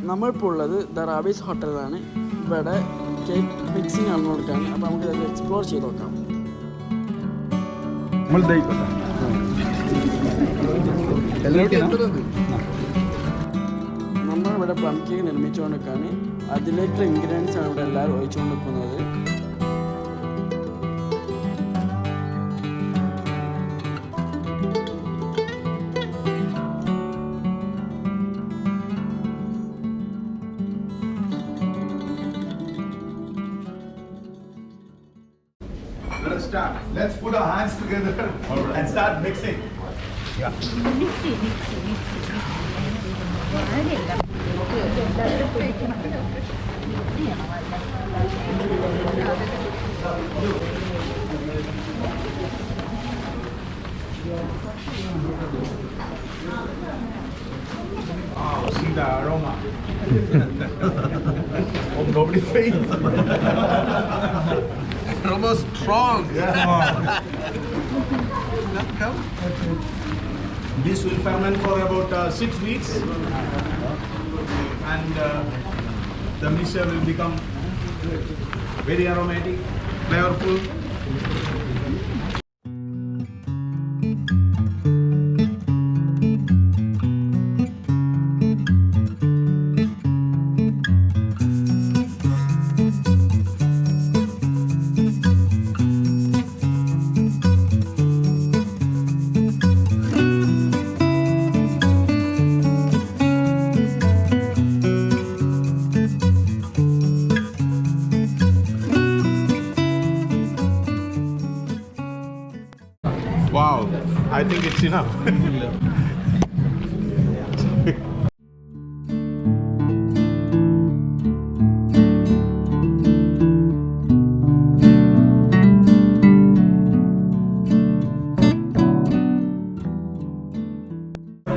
നമ്മളിപ്പോൾ ഉള്ളത് ദ റാവിസ് ഹോട്ടലിലാണ്. ഇവിടെ കേക്ക് മിക്സിങ് ആണ് കൊടുക്കുകയാണ്. അപ്പോൾ നമുക്ക് ഇത് എക്സ്പ്ലോർ ചെയ്ത് നോക്കാം. നമ്മളിവിടെ പ്ലം കേക്ക് നിർമ്മിച്ചുകൊണ്ടിരിക്കുകയാണ്. അതിലേക്കുള്ള ഇൻഗ്രീഡിയൻസ് ആണ് ഇവിടെ എല്ലാവരും ഒഴിച്ചുകൊണ്ടിരിക്കുന്നത്. Let's start. Let's put our hands together and start mixing. Yeah. Mixing. Wow, see the aroma. Oh, nobody faints. Aroma strong. Yeah. Come. This will ferment for about 6 weeks, and the mixture will become very aromatic, flavorful. Wow, I think it's enough.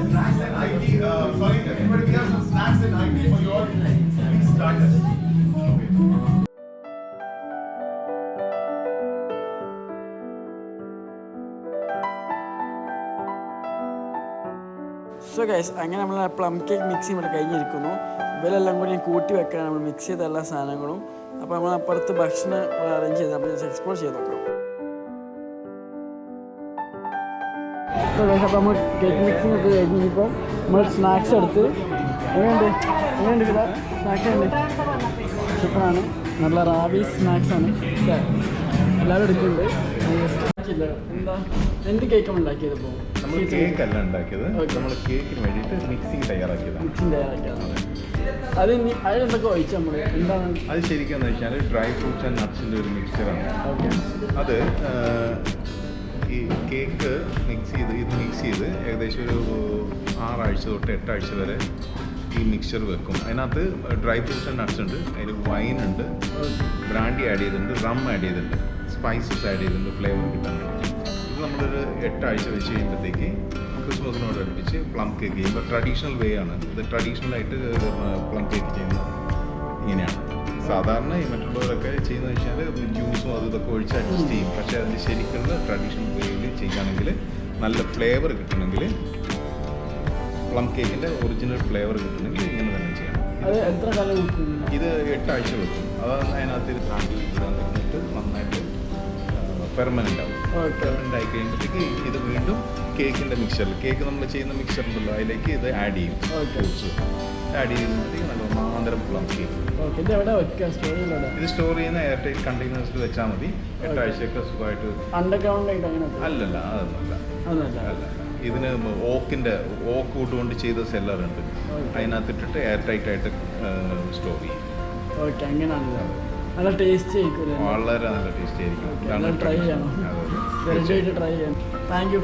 Snacks and IT, sorry, everybody, we have some snacks and IT for you all. Please start us. So guys, അങ്ങനെ നമ്മൾ plum cake mixing ഇവിടെ കഴിഞ്ഞിരിക്കുന്നു. ഇവരെല്ലാം കൂടി കൂട്ടി വെക്കാൻ നമ്മൾ mix ചെയ്ത എല്ലാ സാധനങ്ങളും. അപ്പോൾ നമ്മൾ അപ്പുറത്ത് ഭക്ഷണം അറേഞ്ച് ചെയ്ത് നമ്മൾ എക്സ്പ്ലോർ ചെയ്ത് നോക്കാം. സോ ഗൈസ്, അപ്പോൾ നമ്മൾ കേക്ക് മിക്സിങ് ഒക്കെ കഴിഞ്ഞിപ്പോൾ നമ്മൾ സ്നാക്സ് എടുത്ത് എങ്ങനെയുണ്ട് സ്നാക്സ് ഉണ്ട്, സൂപ്പറാണ്. നല്ല റാവീസ് സ്നാക്സ് ആണ് എല്ലാവരും എടുക്കുന്നുണ്ട്. എന്താ എന്ത് കേക്കാണ് ഉണ്ടാക്കിയത്? ഇപ്പോൾ നമ്മൾ കേക്ക് അല്ല ഉണ്ടാക്കിയത്, നമ്മൾ കേക്കിന് വേണ്ടിയിട്ട് മിക്സിങ് തയ്യാറാക്കിയതാണ്. അതിലെന്തൊക്കെ ഒഴിച്ചു നമ്മൾ എന്താണ് അത് ശരിക്കും വെച്ചാൽ ഡ്രൈ ഫ്രൂട്ട്സ് ആൻഡ് നട്ട്സിൻ്റെ ഒരു മിക്സ്ചറാണ്. അത് ഈ കേക്ക് മിക്സ് ചെയ്ത് ഏകദേശം ഒരു 6 ആഴ്ച തൊട്ട് 8 ആഴ്ച വരെ ഈ മിക്സ്ചർ വെക്കും. അതിനകത്ത് ഡ്രൈ ഫ്രൂട്ട്സ് ആൻഡ് നട്ട്സ് ഉണ്ട്, അതിൽ വൈൻ ഉണ്ട്, ബ്രാൻഡി ആഡ് ചെയ്തിട്ടുണ്ട്, റം ആഡ് ചെയ്തിട്ടുണ്ട്, സ്പൈസസ് ആഡ് ചെയ്തിട്ടുണ്ട് ഫ്ലേവർ കിട്ടാൻ വേണ്ടി. ഇത് നമ്മളൊരു 8 ആഴ്ച വെച്ച് കഴിയുമ്പോഴത്തേക്ക് ക്രിസ്മസിനോട് അടുപ്പിച്ച് പ്ലം കേക്ക് ചെയ്യുമ്പോൾ ട്രഡീഷണൽ വേ ആണ് ഇത്. ട്രഡീഷണലായിട്ട് പ്ലം കേക്ക് ചെയ്യുന്നത് ഇങ്ങനെയാണ്. സാധാരണ ഈ മറ്റുള്ളവരൊക്കെ ചെയ്യുന്നത് വെച്ചാൽ ജ്യൂസും അതും ഇതൊക്കെ ഒഴിച്ച് അഡ്ജസ്റ്റ് ചെയ്യും. പക്ഷേ അതിൽ ശരിക്കുള്ള ട്രഡീഷണൽ വേയിൽ ചെയ്യുകയാണെങ്കിൽ നല്ല ഫ്ലേവർ കിട്ടണമെങ്കിൽ, പ്ലം കേക്കിൻ്റെ ഒറിജിനൽ ഫ്ലേവർ കിട്ടണമെങ്കിൽ ഇങ്ങനെ തന്നെ ചെയ്യണം. ഇത് 8 ആഴ്ച വെക്കും. അതാണ് അതിനകത്ത് ഇരുന്നിട്ട് നന്നായിട്ട് പെർമനൻ്റ് ആവും. പെർമനൻ്റ് ആയി കഴിയുമ്പോഴത്തേക്ക് ഇത് വീണ്ടും കേക്കിൻ്റെ മിക്സറിൽ, കേക്ക് നമ്മൾ ചെയ്യുന്ന മിക്സറുണ്ടല്ലോ അതിലേക്ക് ഇത് ആഡ് ചെയ്യും. ഫ്രൂട്ട്സ് ആഡ് ചെയ്യുമ്പോഴത്തേക്ക് നല്ല ഒന്നാന്തരം പ്ലം കേക്ക്. ഇത് സ്റ്റോർ ചെയ്യുന്ന എയർ ടൈറ്റ് കണ്ടെയ്നേഴ്സിൽ വെച്ചാൽ മതി. 8 ആഴ്ചയൊക്കെ സുഖമായിട്ട്. അല്ലല്ല, അല്ല. ഇതിന് ഓക്ക് വുഡ് കൊണ്ട് ചെയ്ത സെല്ലറുണ്ട്, അതിനകത്തിട്ടിട്ട് എയർ ടൈറ്റ് ആയിട്ട് സ്റ്റോർ ചെയ്യും. നല്ല ടേസ്റ്റ് ആയിരിക്കും, വളരെ നല്ല ടേസ്റ്റ് ആയിരിക്കും. ട്രൈ ചെയ്യണം. Thank you.